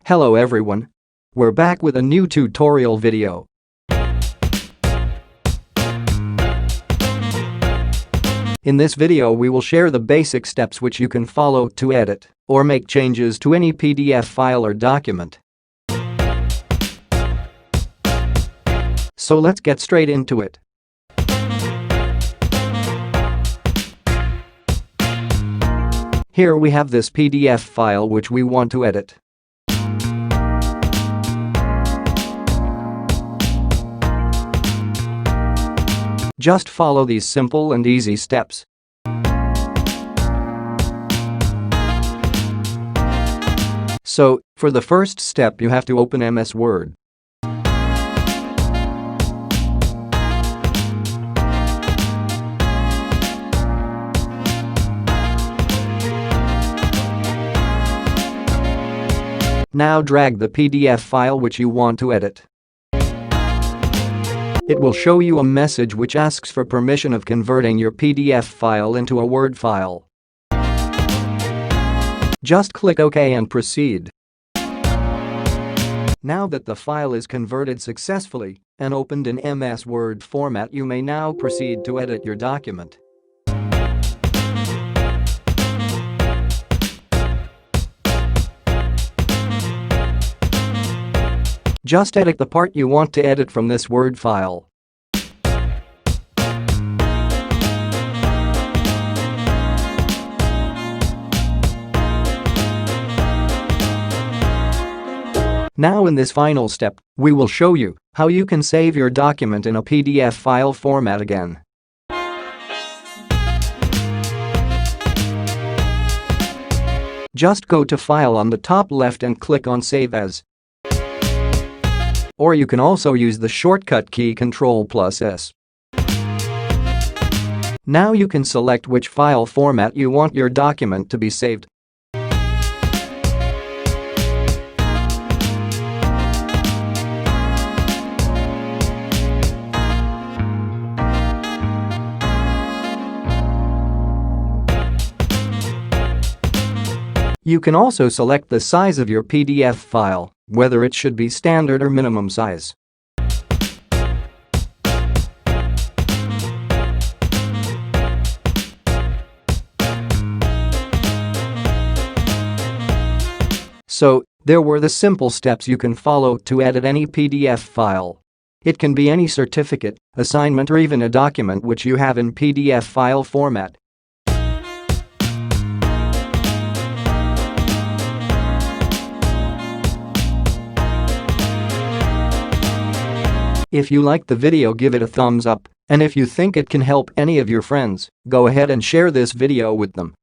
Hello everyone. We're back with a new tutorial video. In this video we will share the basic steps which you can follow to edit or make changes to any PDF file or document. So let's get straight into it. Here we have this PDF file which we want to edit. Just follow these simple and easy steps. So, for the first step you have to open MS Word. Now drag the PDF file which you want to edit. It will show you a message which asks for permission of converting your PDF file into a Word file. Just click OK and proceed. Now that the file is converted successfully and opened in MS Word format, you may now proceed to edit your document. Just edit the part you want to edit from this Word file. Now in this final step, we will show you how you can save your document in a PDF file format again. Just go to File on the top left and click on Save As. Or you can also use the shortcut key Ctrl+S. Now you can select which file format you want your document to be saved. You can also select the size of your PDF file, whether it should be standard or minimum size. So, there were the simple steps you can follow to edit any PDF file. It can be any certificate, assignment or even a document which you have in PDF file format. If you liked the video, give it a thumbs up, and if you think it can help any of your friends, go ahead and share this video with them.